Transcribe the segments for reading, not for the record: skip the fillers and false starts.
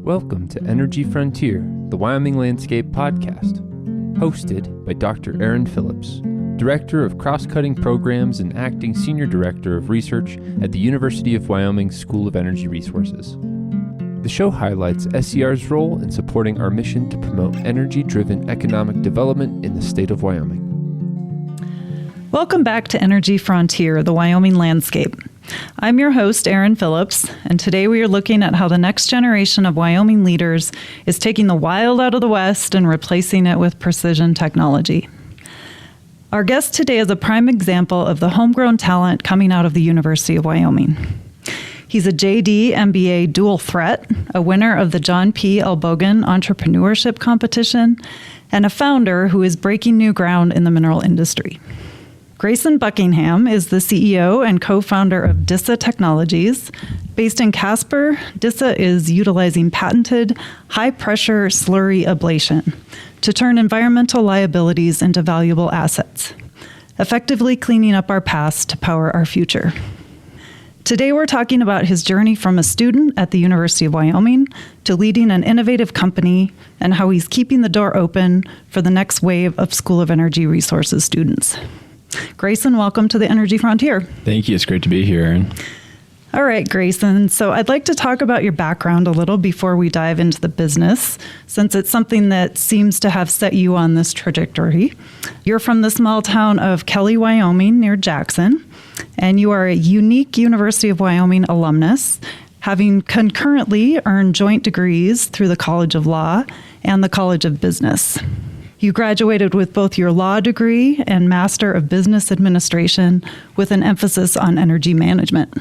Welcome to Energy Frontier, the Wyoming Landscape podcast, hosted by Dr. Erin Phillips, Director of Cross-Cutting Programs and Acting Senior Director of Research at the University of Wyoming School of Energy Resources. The show highlights SER's role in supporting our mission to promote energy-driven economic development in the state of Wyoming. Welcome back to Energy Frontier, the Wyoming Landscape. I'm your host, Erin Phillips, and today we are looking at how the next generation of Wyoming leaders is taking the wild out of the West and replacing it with precision technology. Our guest today is a prime example of the homegrown talent coming out of the University of Wyoming. He's a JD MBA dual threat, a winner of the John P. Albogan Entrepreneurship Competition, and a founder who is breaking new ground in the mineral industry. Greyson Buckingham is the CEO and co-founder of DISA Technologies. Based in Casper, DISA is utilizing patented high-pressure slurry ablation to turn environmental liabilities into valuable assets, effectively cleaning up our past to power our future. Today we're talking about his journey from a student at the University of Wyoming to leading an innovative company and how he's keeping the door open for the next wave of School of Energy Resources students. Greyson, welcome to the Energy Frontier. Thank you. It's great to be here, Erin. All right, Greyson. So I'd like to talk about your background a little before we dive into the business, since it's something that seems to have set you on this trajectory. You're from the small town of Kelly, Wyoming, near Jackson, and you are a unique University of Wyoming alumnus, having concurrently earned joint degrees through the College of Law and the College of Business. You graduated with both your law degree and Master of Business Administration with an emphasis on energy management.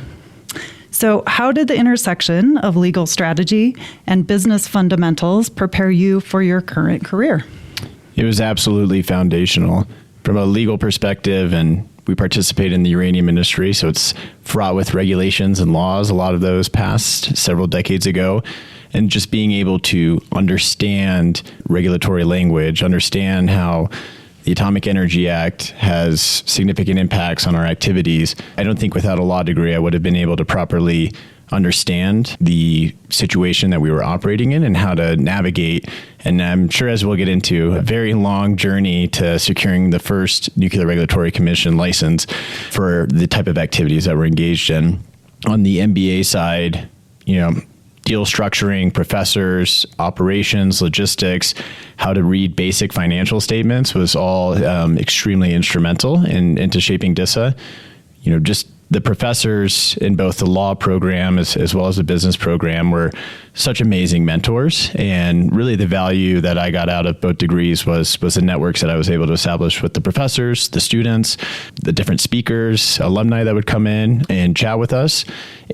So how did the intersection of legal strategy and business fundamentals prepare you for your current career? It was absolutely foundational. From a legal perspective, and we participate in the uranium industry, so it's fraught with regulations and laws, a lot of those passed several decades ago. And just being able to understand regulatory language, understand how the Atomic Energy Act has significant impacts on our activities. I don't think without a law degree I would have been able to properly understand the situation that we were operating in and how to navigate. And I'm sure, as we'll get into, a very long journey to securing the first Nuclear Regulatory Commission license for the type of activities that we're engaged in. On the MBA side, deal structuring, professors, operations, logistics, how to read basic financial statements was all extremely instrumental into shaping DISA. Just the professors in both the law program as well as the business program were such amazing mentors. And really the value that I got out of both degrees was the networks that I was able to establish with the professors, the students, the different speakers, alumni that would come in and chat with us.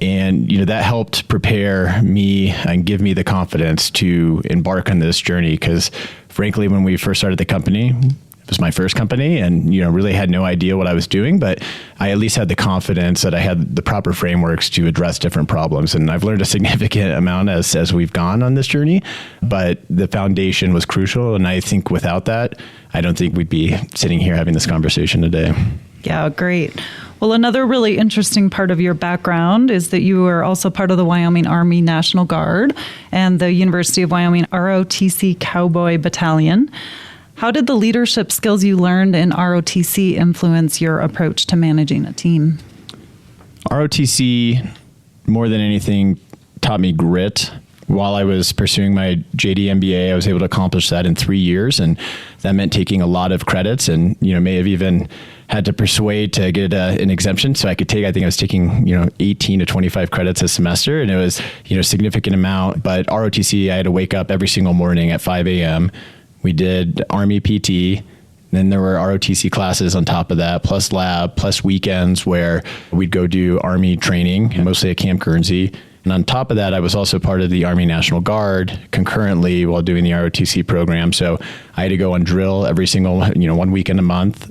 And, that helped prepare me and give me the confidence to embark on this journey. Because frankly, when we first started the company, it was my first company and, really had no idea what I was doing, but I at least had the confidence that I had the proper frameworks to address different problems. And I've learned a significant amount as we've gone on this journey, but the foundation was crucial. And I think without that, I don't think we'd be sitting here having this conversation today. Yeah, great. Well, another really interesting part of your background is that you were also part of the Wyoming Army National Guard and the University of Wyoming ROTC Cowboy Battalion. How did the leadership skills you learned in ROTC influence your approach to managing a team? ROTC, more than anything, taught me grit. While I was pursuing my JD MBA, I was able to accomplish that in 3 years, and that meant taking a lot of credits and, may have even had to persuade to get an exemption so I could take, I think I was taking, 18 to 25 credits a semester, and it was, a significant amount. But ROTC, I had to wake up every single morning at 5 a.m. We did Army PT, then there were ROTC classes on top of that, plus lab, plus weekends where we'd go do Army training, mostly at Camp Guernsey. And on top of that, I was also part of the Army National Guard concurrently while doing the ROTC program. So I had to go on drill every single, 1 weekend a month,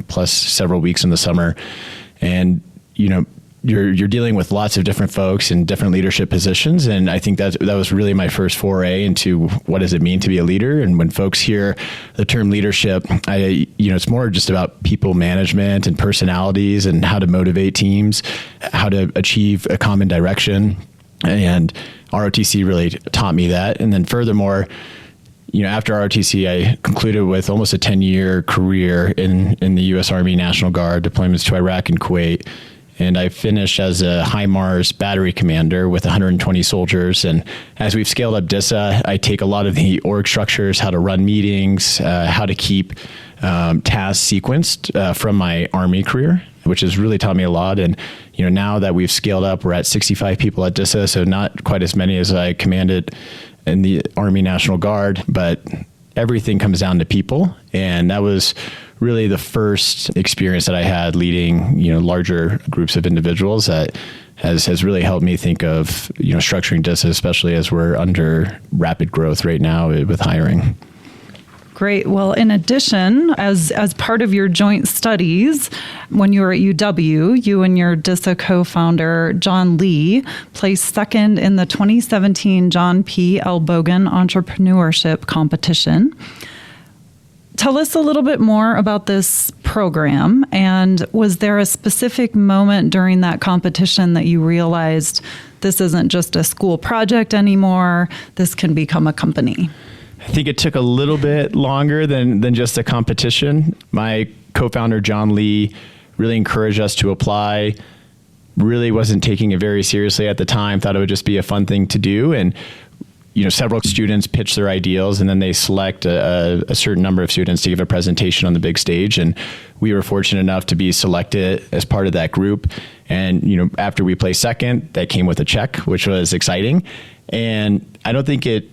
plus several weeks in the summer. And, you're dealing with lots of different folks in different leadership positions. And I think that was really my first foray into what does it mean to be a leader. And when folks hear the term leadership, it's more just about people management and personalities and how to motivate teams, how to achieve a common direction. And ROTC really taught me that. And then furthermore, after ROTC, I concluded with almost a 10-year career in the U.S. Army National Guard, deployments to Iraq and Kuwait. And I finished as a HIMARS battery commander with 120 soldiers. And as we've scaled up DISA, I take a lot of the org structures, how to run meetings, how to keep tasks sequenced from my Army career, which has really taught me a lot. And now that we've scaled up, we're at 65 people at DISA, so not quite as many as I commanded in the Army National Guard, but everything comes down to people. And that was really the first experience that I had leading, larger groups of individuals that has really helped me think of, structuring DISA, especially as we're under rapid growth right now with hiring. Great. Well, in addition, as part of your joint studies, when you were at UW, you and your DISA co-founder, John Lee, placed second in the 2017 John P. L. Bogan Entrepreneurship Competition. Tell us a little bit more about this program, and was there a specific moment during that competition that you realized this isn't just a school project anymore, this can become a company? I think it took a little bit longer than just a competition. My co-founder, John Lee, really encouraged us to apply, really wasn't taking it very seriously at the time, thought it would just be a fun thing to do. And several students pitch their ideals, and then they select a certain number of students to give a presentation on the big stage. And we were fortunate enough to be selected as part of that group. And, after we placed second, that came with a check, which was exciting. And I don't think it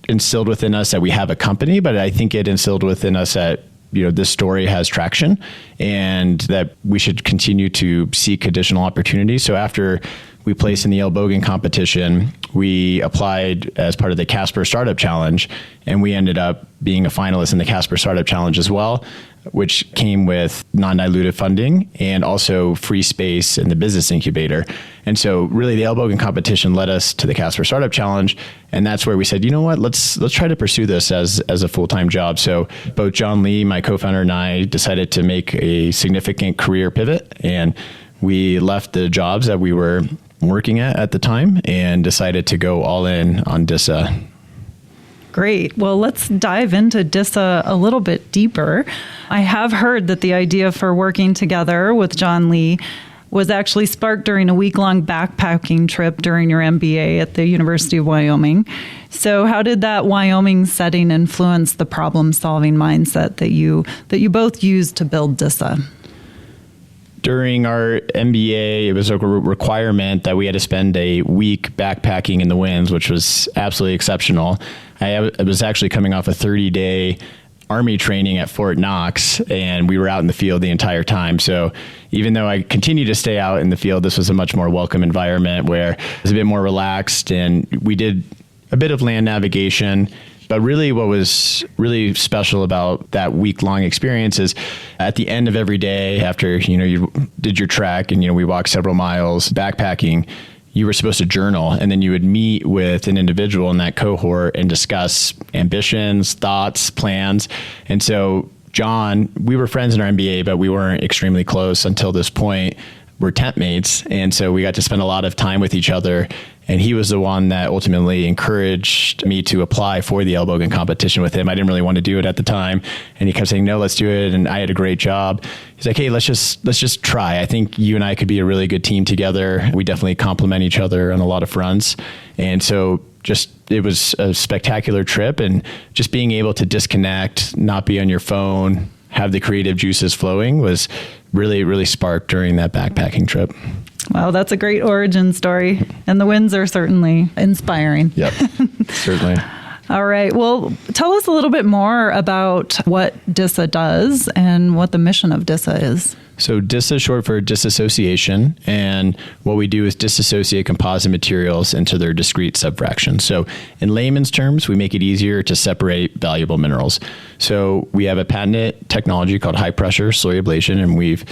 instilled within us that we have a company, but I think it instilled within us that, this story has traction and that we should continue to seek additional opportunities. So after we placed in the L. Bogan competition, we applied as part of the Casper Startup Challenge, and we ended up being a finalist in the Casper Startup Challenge as well, which came with non-dilutive funding and also free space in the business incubator. And so really the L. Bogan competition led us to the Casper Startup Challenge. And that's where we said, you know what, let's try to pursue this as a full-time job. So both John Lee, my co-founder, and I decided to make a significant career pivot. And we left the jobs that we were working at the time and decided to go all in on DISA. Great. Well, let's dive into DISA a little bit deeper. I have heard that the idea for working together with John Lee was actually sparked during a week-long backpacking trip during your MBA at the University of Wyoming. So how did that Wyoming setting influence the problem-solving mindset that you both used to build DISA? During our MBA, it was a requirement that we had to spend a week backpacking in the winds, which was absolutely exceptional. I was actually coming off a 30-day Army training at Fort Knox, and we were out in the field the entire time. So even though I continued to stay out in the field, this was a much more welcome environment where it was a bit more relaxed, and we did a bit of land navigation. But really what was really special about that week-long experience is at the end of every day after, you did your trek and, we walked several miles backpacking, you were supposed to journal, and then you would meet with an individual in that cohort and discuss ambitions, thoughts, plans. And so John, we were friends in our MBA, but we weren't extremely close until this point. We're tent mates. And so we got to spend a lot of time with each other. And he was the one that ultimately encouraged me to apply for the L. Bogan competition with him. I didn't really want to do it at the time. And he kept saying, no, let's do it. And I had a great job. He's like, hey, let's just try. I think you and I could be a really good team together. We definitely complement each other on a lot of fronts. And so it was a spectacular trip, and just being able to disconnect, not be on your phone, have the creative juices flowing was really, really sparked during that backpacking trip. Wow, that's a great origin story. And the wins are certainly inspiring. Yep, certainly. All right. Well, tell us a little bit more about what DISA does and what the mission of DISA is. So DISA is short for disassociation, and what we do is disassociate composite materials into their discrete subfractions. So in layman's terms, we make it easier to separate valuable minerals. So we have a patented technology called high pressure slurry ablation, and we've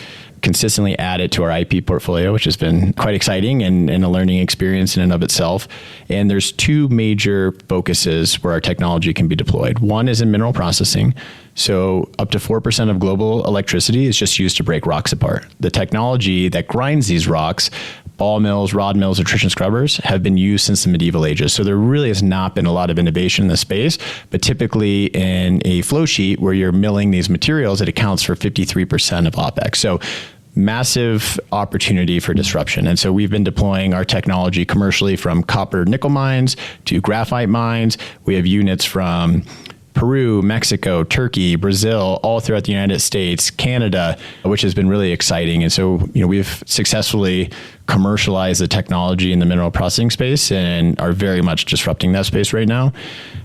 consistently added to our IP portfolio, which has been quite exciting and a learning experience in and of itself. And there's two major focuses where our technology can be deployed. One is in mineral processing. So up to 4% of global electricity is just used to break rocks apart. The technology that grinds these rocks ball mills, rod mills, attrition scrubbers have been used since the medieval ages. So there really has not been a lot of innovation in the space, but typically in a flow sheet where you're milling these materials, it accounts for 53% of OPEX. So massive opportunity for disruption. And so we've been deploying our technology commercially from copper nickel mines to graphite mines. We have units from Peru, Mexico, Turkey, Brazil, all throughout the United States, Canada, which has been really exciting. And so, we've successfully commercialized the technology in the mineral processing space and are very much disrupting that space right now.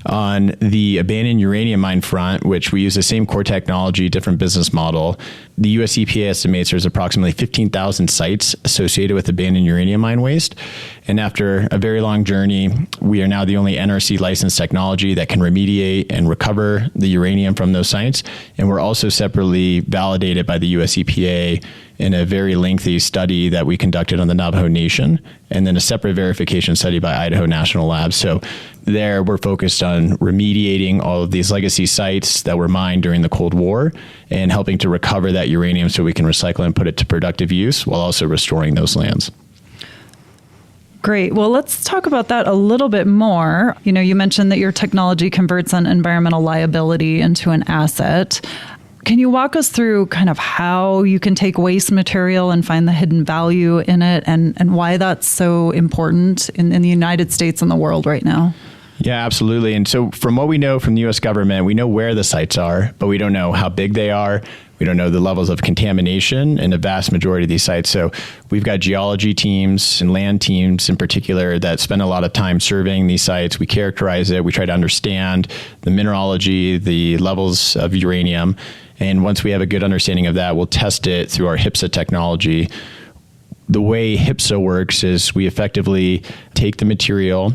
On the abandoned uranium mine front, which we use the same core technology, different business model, the US EPA estimates there's approximately 15,000 sites associated with abandoned uranium mine waste. And after a very long journey, we are now the only NRC licensed technology that can remediate and recover the uranium from those sites. And we're also separately validated by the US EPA in a very lengthy study that we conducted on the Navajo Nation, and then a separate verification study by Idaho National Labs. So there we're focused on remediating all of these legacy sites that were mined during the Cold War and helping to recover that uranium so we can recycle and put it to productive use while also restoring those lands. Great. Well, let's talk about that a little bit more. You mentioned that your technology converts an environmental liability into an asset. Can you walk us through kind of how you can take waste material and find the hidden value in it and why that's so important in the United States and the world right now? Yeah, absolutely. And so from what we know from the U.S. government, we know where the sites are, but we don't know how big they are. We don't know the levels of contamination in a vast majority of these sites. So we've got geology teams and land teams in particular that spend a lot of time surveying these sites. We characterize it. We try to understand the mineralogy, the levels of uranium. And once we have a good understanding of that, we'll test it through our HIPSA technology. The way HIPSA works is we effectively take the material.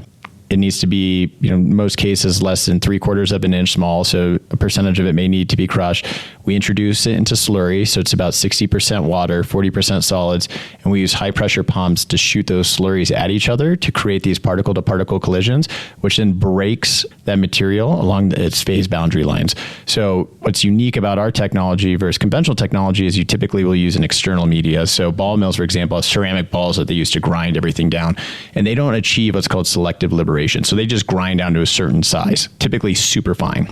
It needs to be, in most cases, less than 3/4 of an inch small, so a percentage of it may need to be crushed. We introduce it into slurry, so it's about 60% water, 40% solids, and we use high-pressure pumps to shoot those slurries at each other to create these particle-to-particle collisions, which then breaks that material along its phase boundary lines. So what's unique about our technology versus conventional technology is you typically will use an external media. So ball mills, for example, have ceramic balls that they use to grind everything down, and they don't achieve what's called selective liberation. So they just grind down to a certain size, typically super fine.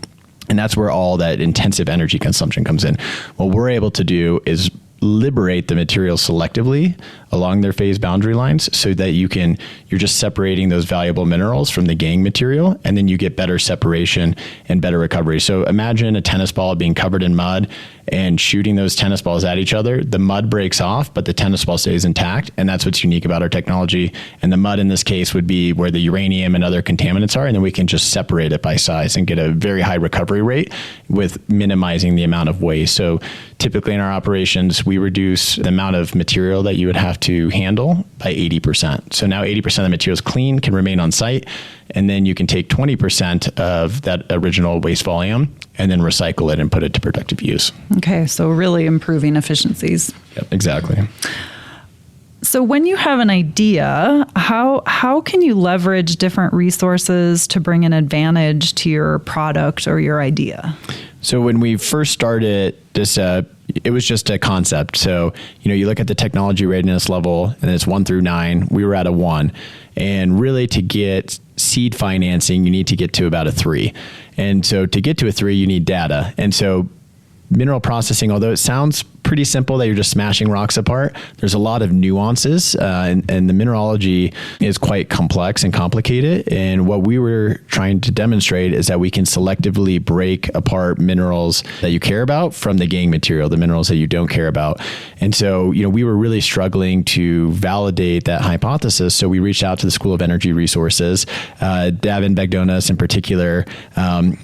And that's where all that intensive energy consumption comes in. What we're able to do is liberate the material selectively along their phase boundary lines so that you're just separating those valuable minerals from the gangue material, and then you get better separation and better recovery. So imagine a tennis ball being covered in mud and shooting those tennis balls at each other. The mud breaks off, but the tennis ball stays intact, and that's what's unique about our technology. And the mud in this case would be where the uranium and other contaminants are, and then we can just separate it by size and get a very high recovery rate with minimizing the amount of waste. So typically in our operations, we reduce the amount of material that you would have to handle by 80%. So now 80% of the material is clean, can remain on site, and then you can take 20% of that original waste volume and then recycle it and put it to productive use. Okay, so really improving efficiencies. Yep, exactly. So when you have an idea, how can you leverage different resources to bring an advantage to your product or your idea? So when we first started DISA, it was just a concept. So, you look at the technology readiness level and it's 1 through 9. We were at a 1. And really to get seed financing, you need to get to about a 3. And so to get to a 3, you need data. And so mineral processing, although it sounds pretty simple that you're just smashing rocks apart, there's a lot of nuances and the mineralogy is quite complex and complicated. And what we were trying to demonstrate is that we can selectively break apart minerals that you care about from the gangue material, the minerals that you don't care about. And so, we were really struggling to validate that hypothesis. So we reached out to the School of Energy Resources. Davin Begdonas in particular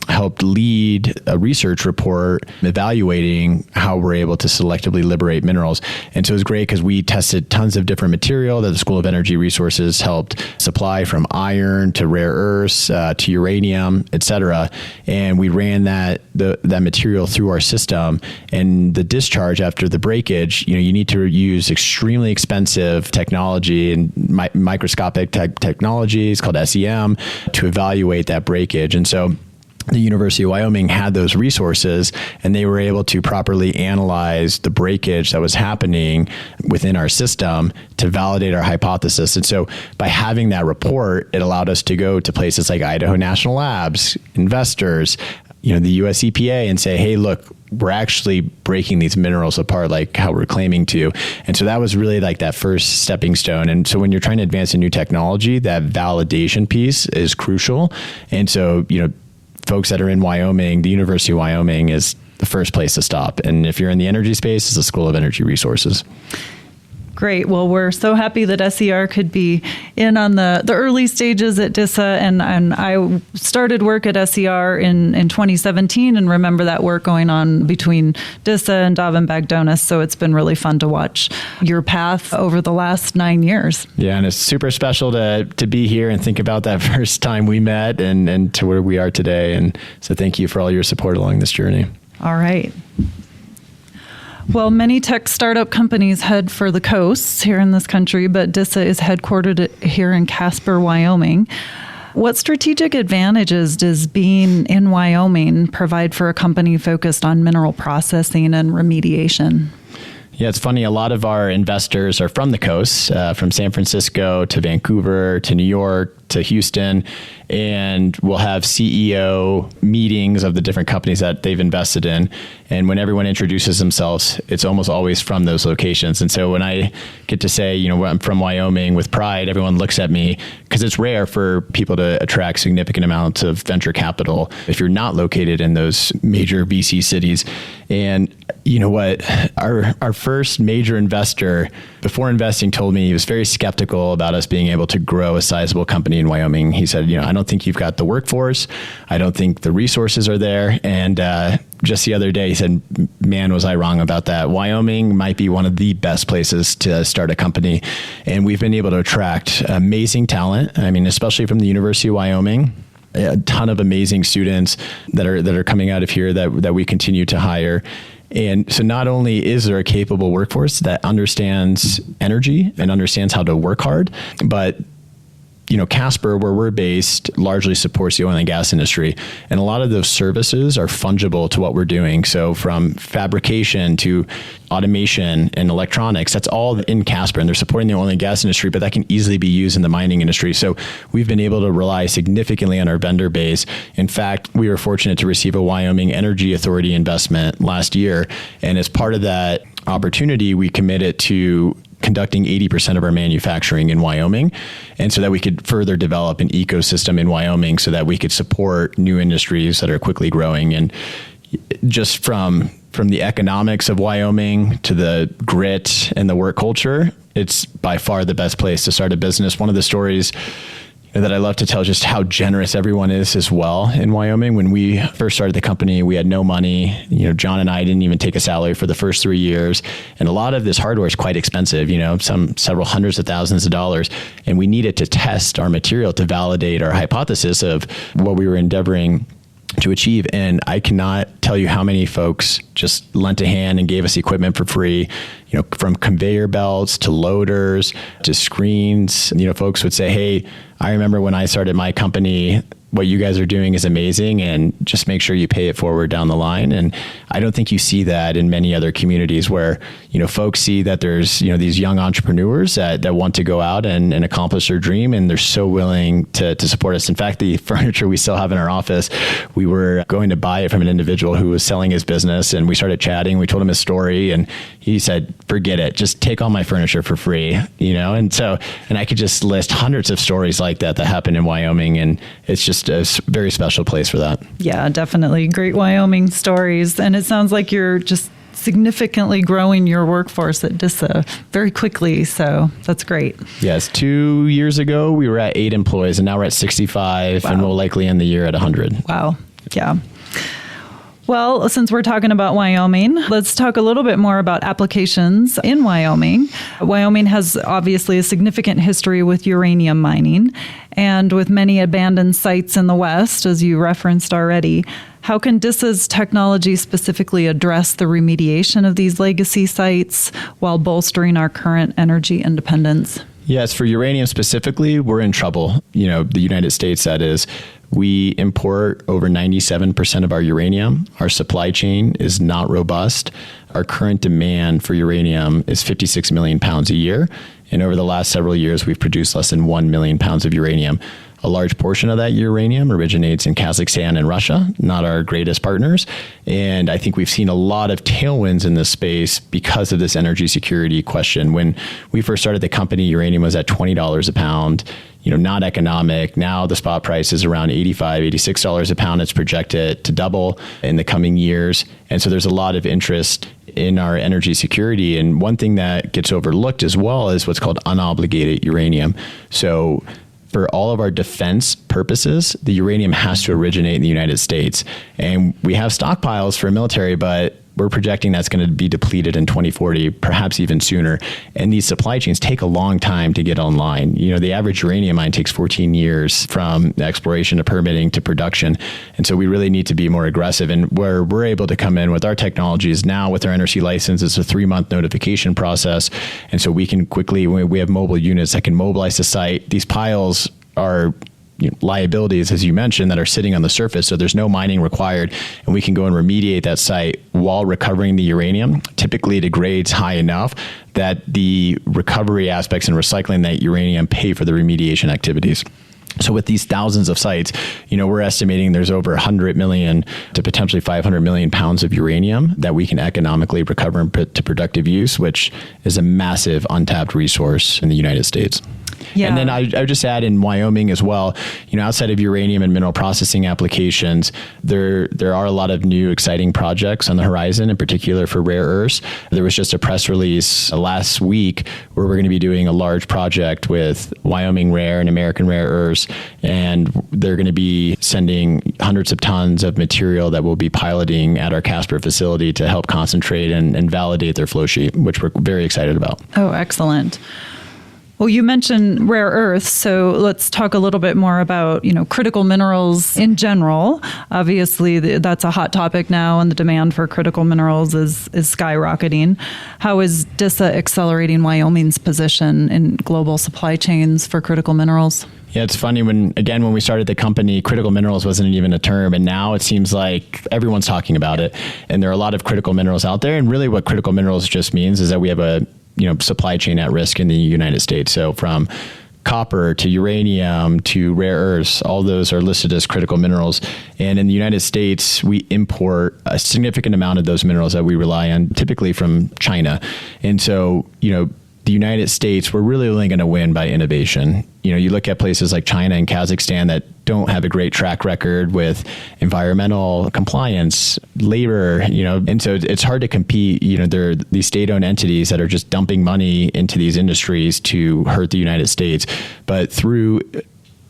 helped lead a research report evaluating how we're able to selectively liberate minerals. And so it was great because we tested tons of different material that the School of Energy Resources helped supply, from iron to rare earths to uranium, et cetera. And we ran that material through our system, and the discharge after the breakage, you need to use extremely expensive technology and microscopic technologies called SEM to evaluate that breakage. And so the University of Wyoming had those resources, and they were able to properly analyze the breakage that was happening within our system to validate our hypothesis. And so by having that report, it allowed us to go to places like Idaho National Labs, investors, the US EPA, and say, hey, look, we're actually breaking these minerals apart like how we're claiming to. And so that was really like that first stepping stone. And so when you're trying to advance a new technology, that validation piece is crucial. And so, folks that are in Wyoming, the University of Wyoming is the first place to stop. And if you're in the energy space, it's the School of Energy Resources. Great. Well, we're so happy that SER could be in on the early stages at DISA. And I started work at SER in 2017 and remember that work going on between DISA and Dave-Bagdonis. So it's been really fun to watch your path over the last 9 years. Yeah, and it's super special to be here and think about that first time we met and to where we are today. And so thank you for all your support along this journey. All right. Well, many tech startup companies head for the coasts here in this country, but DISA is headquartered here in Casper, Wyoming. What strategic advantages does being in Wyoming provide for a company focused on mineral processing and remediation? Yeah, it's funny. A lot of our investors are from the coast, from San Francisco to Vancouver to New York to Houston, and we'll have CEO meetings of the different companies that they've invested in. And when everyone introduces themselves, it's almost always from those locations. And so when I get to say, I'm from Wyoming with pride, everyone looks at me because it's rare for people to attract significant amounts of venture capital if you're not located in those major VC cities. And you know what? Our first major investor, before investing, told me he was very skeptical about us being able to grow a sizable company in Wyoming. He said, I don't think you've got the workforce. I don't think the resources are there. And just the other day, he said, man, was I wrong about that. Wyoming might be one of the best places to start a company. And we've been able to attract amazing talent. I mean, especially from the University of Wyoming. A ton of amazing students that are coming out of here that we continue to hire. And so not only is there a capable workforce that understands energy and understands how to work hard, but Casper, where we're based, largely supports the oil and gas industry. And a lot of those services are fungible to what we're doing. So from fabrication to automation and electronics, that's all in Casper. And they're supporting the oil and gas industry, but that can easily be used in the mining industry. So we've been able to rely significantly on our vendor base. In fact, we were fortunate to receive a Wyoming Energy Authority investment last year. And as part of that opportunity, we committed to conducting 80% of our manufacturing in Wyoming, and so that we could further develop an ecosystem in Wyoming so that we could support new industries that are quickly growing. And just from the economics of Wyoming to the grit and the work culture, it's by far the best place to start a business. One of the stories that I love to tell just how generous everyone is as well in Wyoming. When we first started the company, we had no money. John and I didn't even take a salary for the first 3 years. And a lot of this hardware is quite expensive, several hundreds of thousands of dollars. And we needed to test our material to validate our hypothesis of what we were endeavoring to achieve. And I cannot tell you how many folks just lent a hand and gave us equipment for free, from conveyor belts to loaders to screens. Folks would say, hey, I remember when I started my company, what you guys are doing is amazing, and just make sure you pay it forward down the line. And I don't think you see that in many other communities where, folks see that there's, these young entrepreneurs that want to go out and accomplish their dream, and they're so willing to support us. In fact, the furniture we still have in our office, we were going to buy it from an individual who was selling his business, and we started chatting. We told him his story, and he said, forget it, just take all my furniture for free, and I could just list hundreds of stories like that happen in Wyoming, and it's just a very special place for that. Yeah, definitely. Great Wyoming stories. And it sounds like you're just significantly growing your workforce at DISA very quickly. So that's great. Yes. 2 years ago, we were at 8 employees, and now we're at 65, wow. And we'll likely end the year at 100. Wow. Yeah. Well, since we're talking about Wyoming, let's talk a little bit more about applications in Wyoming. Wyoming has obviously a significant history with uranium mining, and with many abandoned sites in the West, as you referenced already. How can DISA's technology specifically address the remediation of these legacy sites while bolstering our current energy independence? Yes, for uranium specifically, we're in trouble. The United States, that is. We import over 97% of our uranium. Our supply chain is not robust. Our current demand for uranium is 56 million pounds a year. And over the last several years, we've produced less than 1 million pounds of uranium. A large portion of that uranium originates in Kazakhstan and Russia, not our greatest partners. And I think we've seen a lot of tailwinds in this space because of this energy security question. When we first started the company, uranium was at $20 a pound, not economic. Now the spot price is around $85, $86 a pound. It's projected to double in the coming years. And so there's a lot of interest in our energy security. And one thing that gets overlooked as well is what's called unobligated uranium. So for all of our defense purposes, the uranium has to originate in the United States. And we have stockpiles for military, but we're projecting that's going to be depleted in 2040, perhaps even sooner. And these supply chains take a long time to get online. The average uranium mine takes 14 years from exploration to permitting to production. And so we really need to be more aggressive. And where we're able to come in with our technologies now with our NRC license, it's a 3-month notification process. And so we can quickly, we have mobile units that can mobilize the site. These piles are liabilities, as you mentioned, that are sitting on the surface. So there's no mining required, and we can go and remediate that site while recovering the uranium. Typically, it degrades high enough that the recovery aspects and recycling that uranium pay for the remediation activities. So with these thousands of sites, we're estimating there's over 100 million to potentially 500 million pounds of uranium that we can economically recover and put to productive use, which is a massive untapped resource in the United States. Yeah. And then I would just add in Wyoming as well, outside of uranium and mineral processing applications, there are a lot of new exciting projects on the horizon, in particular for rare earths. There was just a press release last week where we're going to be doing a large project with Wyoming Rare and American Rare Earths, and they're going to be sending hundreds of tons of material that we'll be piloting at our Casper facility to help concentrate and validate their flow sheet, which we're very excited about. Oh, excellent. Well, you mentioned rare earths, so let's talk a little bit more about, critical minerals in general. Obviously, that's a hot topic now, and the demand for critical minerals is skyrocketing. How is DISA accelerating Wyoming's position in global supply chains for critical minerals? Yeah, it's funny when we started the company, critical minerals wasn't even a term, and now it seems like everyone's talking about it. And there are a lot of critical minerals out there, and really what critical minerals just means is that we have a supply chain at risk in the United States. So from copper to uranium to rare earths, all those are listed as critical minerals. And in the United States, we import a significant amount of those minerals that we rely on, typically from China. And so, the United States, we're really only going to win by innovation. You look at places like China and Kazakhstan that don't have a great track record with environmental compliance, labor, and so it's hard to compete. There are these state-owned entities that are just dumping money into these industries to hurt the United States. But through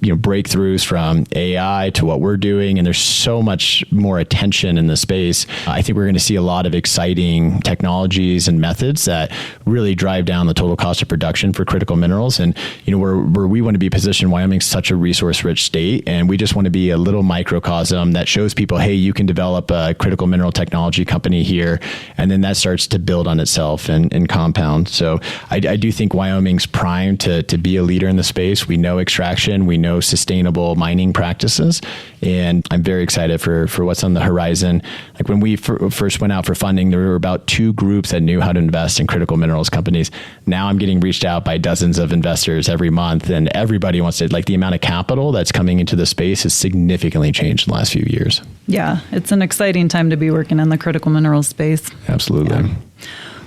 breakthroughs from AI to what we're doing, and there's so much more attention in the space. I think we're going to see a lot of exciting technologies and methods that really drive down the total cost of production for critical minerals. And where we want to be positioned, Wyoming's such a resource-rich state, and we just want to be a little microcosm that shows people, hey, you can develop a critical mineral technology company here, and then that starts to build on itself and compound. So I do think Wyoming's primed to be a leader in the space. We know extraction, we know sustainable mining practices, and I'm very excited for what's on the horizon. Like when we first went out for funding, there were about 2 groups that knew how to invest in critical minerals companies. Now I'm getting reached out by dozens of investors every month, and everybody wants to, the amount of capital that's coming into the space has significantly changed in the last few years. Yeah, it's an exciting time to be working in the critical minerals space. Absolutely. Yeah.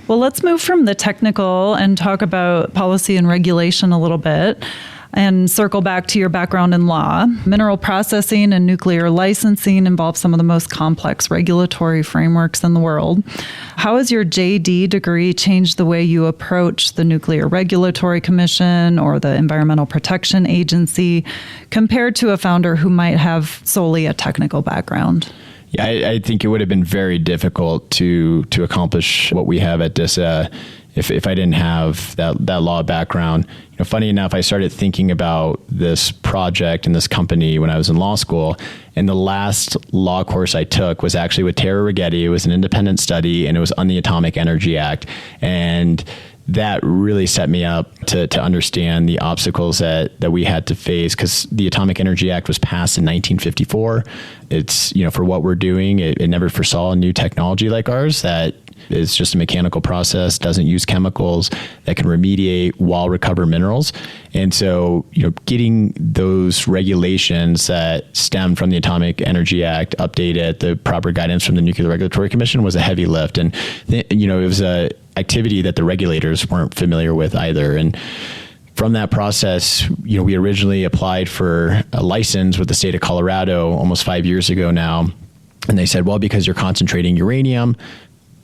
Well, let's move from the technical and talk about policy and regulation a little bit, and circle back to your background in law. Mineral processing and nuclear licensing involve some of the most complex regulatory frameworks in the world. How has your JD degree changed the way you approach the Nuclear Regulatory Commission or the Environmental Protection Agency compared to a founder who might have solely a technical background? Yeah, I think it would have been very difficult to accomplish what we have at DISA if I didn't have that law background. Funny enough, I started thinking about this project and this company when I was in law school, and the last law course I took was actually with Tara Righetti. It was an independent study, and it was on the Atomic Energy Act. And that really set me up to understand the obstacles that we had to face, because the Atomic Energy Act was passed in 1954. It's, for what we're doing, it never foresaw a new technology like ours that is just a mechanical process, doesn't use chemicals, that can remediate while recover minerals. And so, getting those regulations that stem from the Atomic Energy Act updated, the proper guidance from the Nuclear Regulatory Commission was a heavy lift. And, it was a activity that the regulators weren't familiar with either. And from that process, we originally applied for a license with the state of Colorado almost 5 years ago now. And they said, well, because you're concentrating uranium,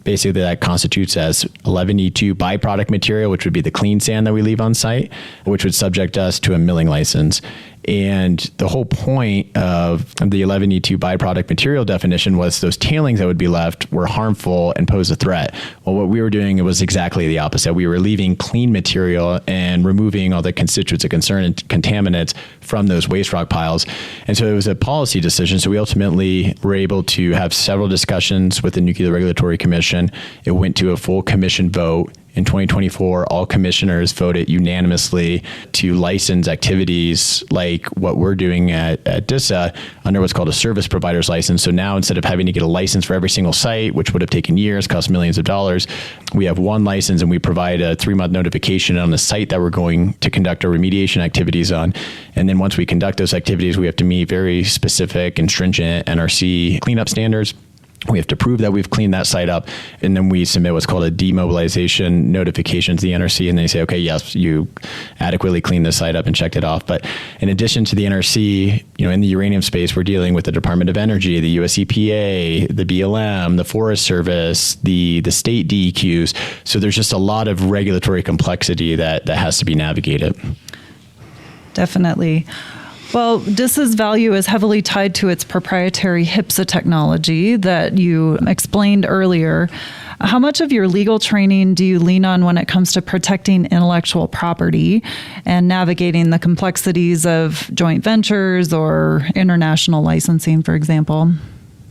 basically that constitutes as 11E2 byproduct material, which would be the clean sand that we leave on site, which would subject us to a milling license. And the whole point of the 11E2 byproduct material definition was those tailings that would be left were harmful and pose a threat. Well, what we were doing was exactly the opposite. We were leaving clean material and removing all the constituents of concern and contaminants from those waste rock piles. And so it was a policy decision. So we ultimately were able to have several discussions with the Nuclear Regulatory Commission. It went to a full commission vote. In 2024, all commissioners voted unanimously to license activities like what we're doing at DISA under what's called a service provider's license. So now, instead of having to get a license for every single site, which would have taken years, cost millions of dollars, we have one license and we provide a 3-month notification on the site that we're going to conduct our remediation activities on. And then once we conduct those activities, we have to meet very specific and stringent NRC cleanup standards. We have to prove that we've cleaned that site up, and then we submit what's called a demobilization notification to the NRC, and they say, okay, yes, you adequately cleaned this site up and checked it off. But in addition to the NRC, in the uranium space, we're dealing with the Department of Energy, the US EPA, the BLM, the Forest Service, the state DEQs. So there's just a lot of regulatory complexity that has to be navigated. Definitely. Well, DISA's value is heavily tied to its proprietary HIPSA technology that you explained earlier. How much of your legal training do you lean on when it comes to protecting intellectual property and navigating the complexities of joint ventures or international licensing, for example?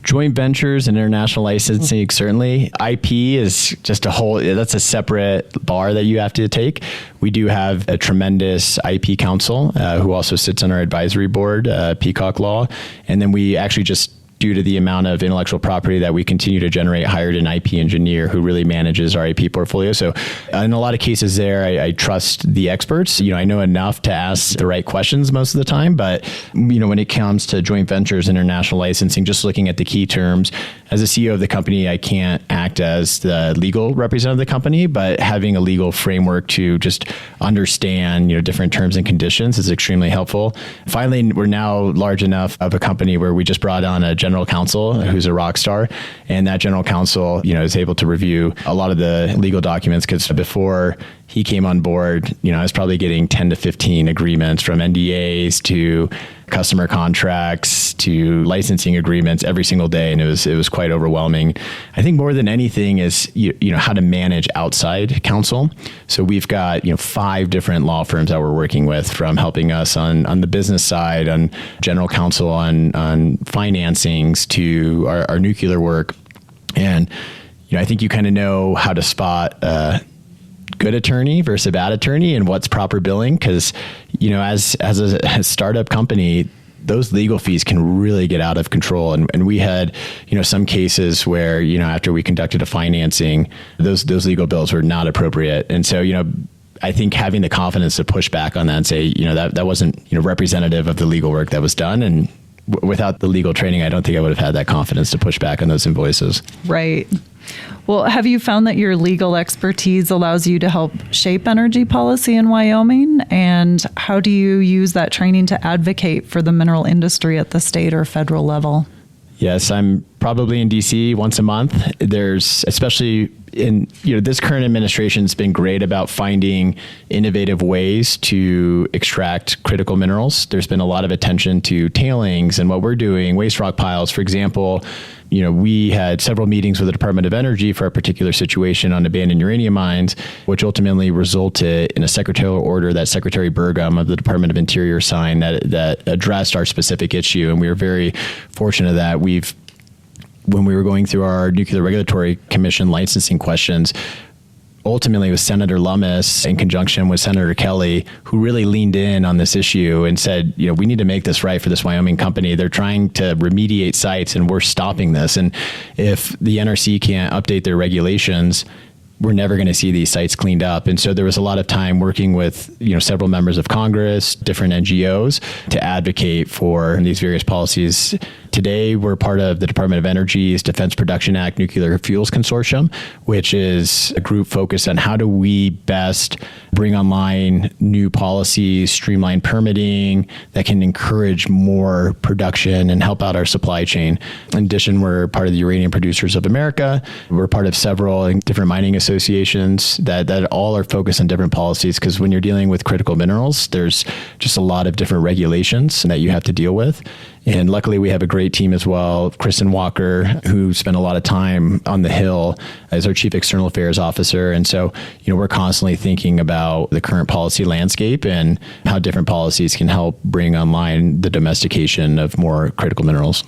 Joint ventures and international licensing, certainly. IP is just that's a separate bar that you have to take. We do have a tremendous IP counsel who also sits on our advisory board, Peacock Law. And then we actually just, due to the amount of intellectual property that we continue to generate, hired an IP engineer who really manages our IP portfolio. So in a lot of cases there, I trust the experts. I know enough to ask the right questions most of the time, but when it comes to joint ventures, international licensing, just looking at the key terms, as a CEO of the company, I can't act as the legal representative of the company, but having a legal framework to just understand, different terms and conditions is extremely helpful. Finally, we're now large enough of a company where we just brought on a general counsel who's a rock star, and that general counsel, is able to review a lot of the legal documents, because before he came on board, I was probably getting 10 to 15 agreements, from NDAs to customer contracts to licensing agreements every single day, and it was quite overwhelming. I think more than anything is how to manage outside counsel. So we've got 5 different law firms that we're working with, from helping us on the business side, on general counsel, on financings, to our nuclear work. And I think you kind of know how to spot good attorney versus a bad attorney and what's proper billing, because as a startup company, those legal fees can really get out of control. And we had some cases where after we conducted a financing, those legal bills were not appropriate. And so I think having the confidence to push back on that and say that wasn't representative of the legal work that was done, and without the legal training, I don't think I would have had that confidence to push back on those invoices. Right. Well, have you found that your legal expertise allows you to help shape energy policy in Wyoming? And how do you use that training to advocate for the mineral industry at the state or federal level? Yes, I'm probably in DC once a month. There's, especially in, this current administration's been great about finding innovative ways to extract critical minerals. There's been a lot of attention to tailings and what we're doing, waste rock piles, for example. We had several meetings with the Department of Energy for a particular situation on abandoned uranium mines, which ultimately resulted in a secretarial order that Secretary Burgum of the Department of Interior signed that addressed our specific issue. And we were very fortunate that when we were going through our Nuclear Regulatory Commission licensing questions, ultimately it was Senator Lummis in conjunction with Senator Kelly who really leaned in on this issue and said, we need to make this right for this Wyoming company. They're trying to remediate sites and we're stopping this. And if the NRC can't update their regulations, we're never going to see these sites cleaned up. And so there was a lot of time working with, several members of Congress, different NGOs to advocate for these various policies. Today, we're part of the Department of Energy's Defense Production Act Nuclear Fuels Consortium, which is a group focused on how do we best bring online new policies, streamline permitting that can encourage more production and help out our supply chain. In addition, we're part of the Uranium Producers of America. We're part of several different mining associations that all are focused on different policies, because when you're dealing with critical minerals, there's just a lot of different regulations that you have to deal with. And luckily, we have a great team as well. Kristen Walker, who spent a lot of time on the Hill as our Chief External Affairs Officer. And so, we're constantly thinking about the current policy landscape and how different policies can help bring online the domestication of more critical minerals.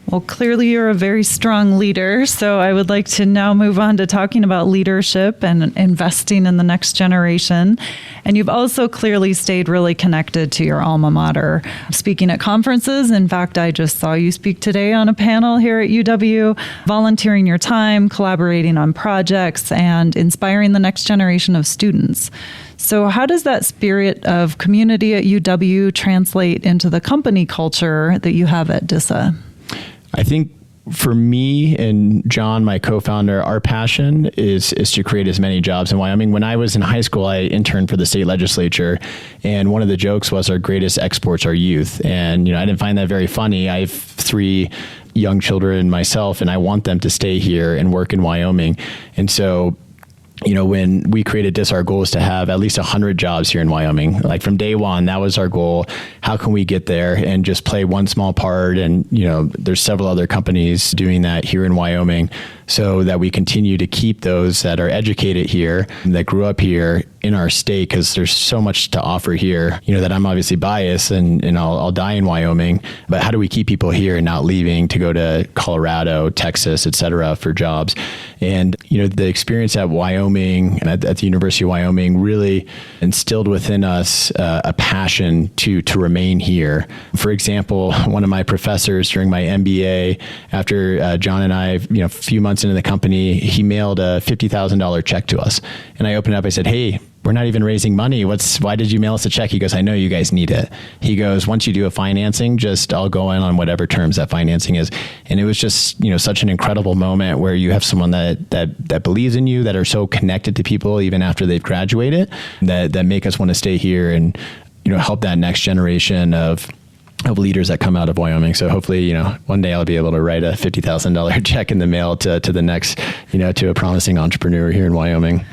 Well, clearly you're a very strong leader, so I would like to now move on to talking about leadership and investing in the next generation. And you've also clearly stayed really connected to your alma mater, speaking at conferences. In fact, I just saw you speak today on a panel here at UW, volunteering your time, collaborating on projects, and inspiring the next generation of students. So how does that spirit of community at UW translate into the company culture that you have at DISA? I think for me and John, my co-founder, our passion is to create as many jobs in Wyoming. When I was in high school, I interned for the state legislature, and one of the jokes was our greatest exports are youth. And, I didn't find that very funny. I have 3 young children myself, and I want them to stay here and work in Wyoming. And so, when we created DISA, our goal is to have at least 100 jobs here in Wyoming. Like from day one, that was our goal. How can we get there and just play one small part? And, there's several other companies doing that here in Wyoming, so that we continue to keep those that are educated here, that grew up here in our state, because there's so much to offer here, that I'm obviously biased and I'll die in Wyoming. But how do we keep people here and not leaving to go to Colorado, Texas, et cetera, for jobs? And, the experience at Wyoming and at the University of Wyoming really instilled within us a passion to remain here. For example, one of my professors during my MBA, after John and I, a few months into the company, he mailed a $50,000 check to us. And I opened it up, I said, "Hey, we're not even raising money. Why did you mail us a check?" He goes, "I know you guys need it." He goes, "Once you do a financing, I'll go in on whatever terms that financing is." And it was just, such an incredible moment where you have someone that believes in you, that are so connected to people even after they've graduated, that make us want to stay here and, help that next generation of leaders that come out of Wyoming. So hopefully, one day I'll be able to write a $50,000 check in the mail to the next, to a promising entrepreneur here in Wyoming.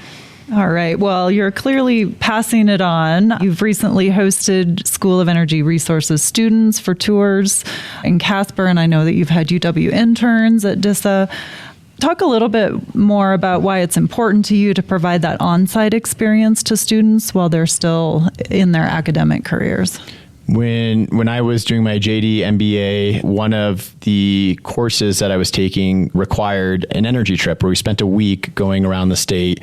All right. Well, you're clearly passing it on. You've recently hosted School of Energy Resources students for tours in Casper, and I know that you've had UW interns at DISA. Talk a little bit more about why it's important to you to provide that on-site experience to students while they're still in their academic careers. When I was doing my JD MBA, one of the courses that I was taking required an energy trip where we spent a week going around the state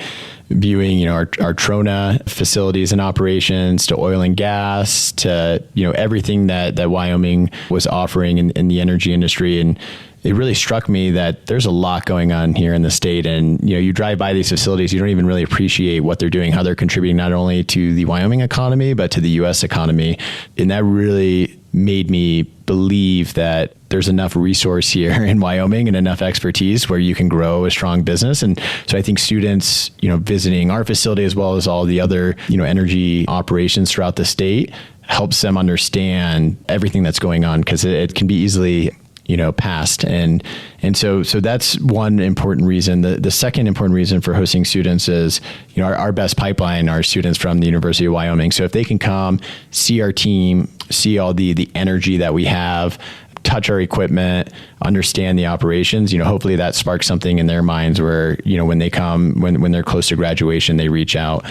viewing, our Trona facilities and operations, to oil and gas, to, everything that Wyoming was offering in the energy industry. And it really struck me that there's a lot going on here in the state. And, you drive by these facilities, you don't even really appreciate what they're doing, how they're contributing not only to the Wyoming economy, but to the U.S. economy. And that really made me believe that there's enough resource here in Wyoming and enough expertise where you can grow a strong business. And so I think students, visiting our facility as well as all the other, energy operations throughout the state helps them understand everything that's going on, because it can be easily past. And so that's one important reason. The second important reason for hosting students is, our best pipeline are students from the University of Wyoming. So if they can come, see our team, see all the energy that we have, touch our equipment, understand the operations, hopefully that sparks something in their minds where, when they come, when they're close to graduation, they reach out.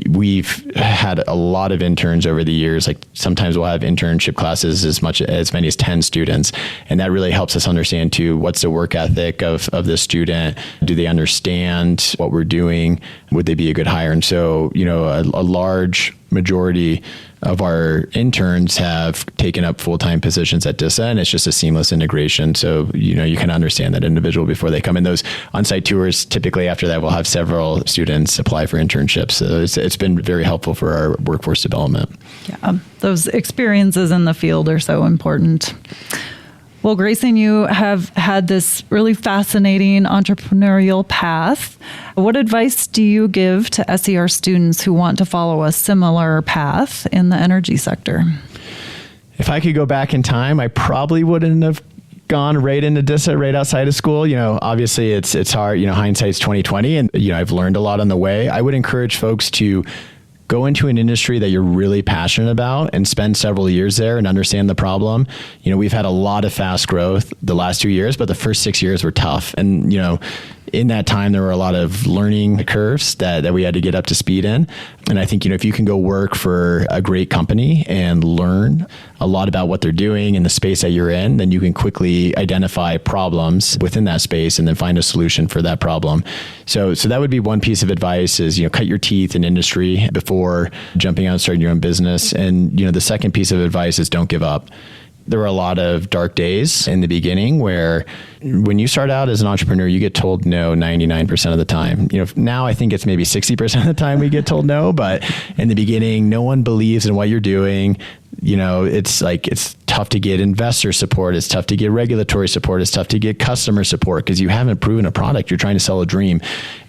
we've had a lot of interns over the years. Like sometimes we'll have internship classes as many as 10 students. And that really helps us understand too, what's the work ethic of the student? Do they understand what we're doing? Would they be a good hire? And so, a large majority of our interns have taken up full-time positions at DISA, and it's just a seamless integration. So, you can understand that individual before they come in. Those on-site tours, typically after that, we'll have several students apply for internships. So it's been very helpful for our workforce development. Yeah, those experiences in the field are so important. Well, Greyson, you have had this really fascinating entrepreneurial path. What advice do you give to SER students who want to follow a similar path in the energy sector? If I could go back in time, I probably wouldn't have gone right into DISA right outside of school. Obviously it's hard, hindsight's 2020, and I've learned a lot on the way. I would encourage folks to go into an industry that you're really passionate about and spend several years there and understand the problem. We've had a lot of fast growth the last 2 years, but the first 6 years were tough. And, in that time, there were a lot of learning curves that we had to get up to speed in. And I think, if you can go work for a great company and learn a lot about what they're doing in the space that you're in, then you can quickly identify problems within that space and then find a solution for that problem. So that would be one piece of advice is, cut your teeth in industry before jumping out and starting your own business. And, the second piece of advice is don't give up. There were a lot of dark days in the beginning where when you start out as an entrepreneur, you get told no 99% of the time. Now I think it's maybe 60% of the time we get told no, but in the beginning, no one believes in what you're doing. It's tough to get investor support. It's tough to get regulatory support. It's tough to get customer support because you haven't proven a product. You're trying to sell a dream.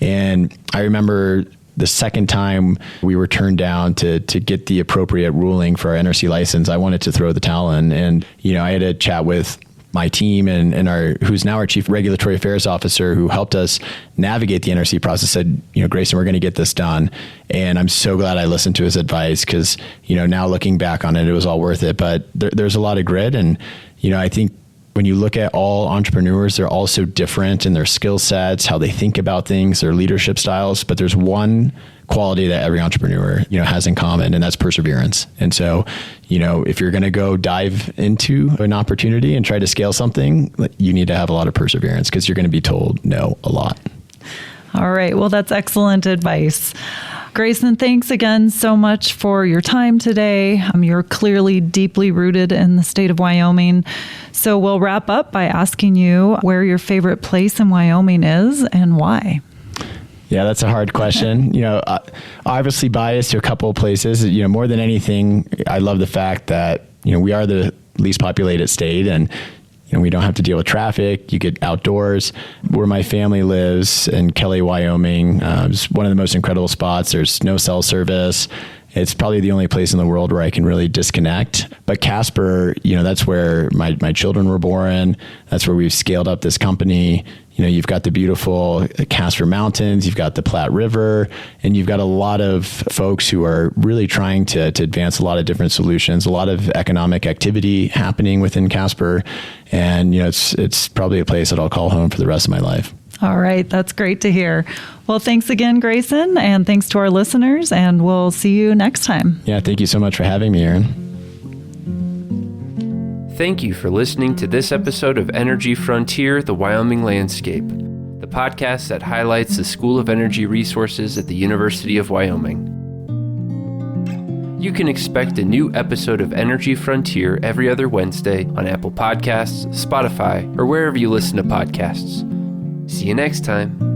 And I remember the second time we were turned down to get the appropriate ruling for our NRC license, I wanted to throw the towel in. And, I had a chat with my team and who's now our Chief Regulatory Affairs Officer, who helped us navigate the NRC process, said, Greyson, we're going to get this done. And I'm so glad I listened to his advice because, now looking back on it, it was all worth it. But there's a lot of grit. And, I think when you look at all entrepreneurs, they're all so different in their skill sets, how they think about things, their leadership styles. But there's one quality that every entrepreneur, has in common, and that's perseverance. And so, if you're going to go dive into an opportunity and try to scale something, you need to have a lot of perseverance because you're going to be told no a lot. All right. Well, that's excellent advice. Greyson, thanks again so much for your time today. You're clearly deeply rooted in the state of Wyoming. So we'll wrap up by asking you where your favorite place in Wyoming is and why. Yeah, that's a hard question. Obviously biased to a couple of places. More than anything, I love the fact that, we are the least populated state and we don't have to deal with traffic. You get outdoors. Where my family lives in Kelly, Wyoming, it's one of the most incredible spots. There's no cell service. It's probably the only place in the world where I can really disconnect. But Casper, that's where my children were born. That's where we've scaled up this company. You've got the beautiful Casper Mountains, you've got the Platte River, and you've got a lot of folks who are really trying to advance a lot of different solutions, a lot of economic activity happening within Casper. And, it's probably a place that I'll call home for the rest of my life. All right. That's great to hear. Well, thanks again, Greyson, and thanks to our listeners, and we'll see you next time. Yeah. Thank you so much for having me, Erin. Thank you for listening to this episode of Energy Frontier, the Wyoming Landscape, the podcast that highlights the School of Energy Resources at the University of Wyoming. You can expect a new episode of Energy Frontier every other Wednesday on Apple Podcasts, Spotify, or wherever you listen to podcasts. See you next time.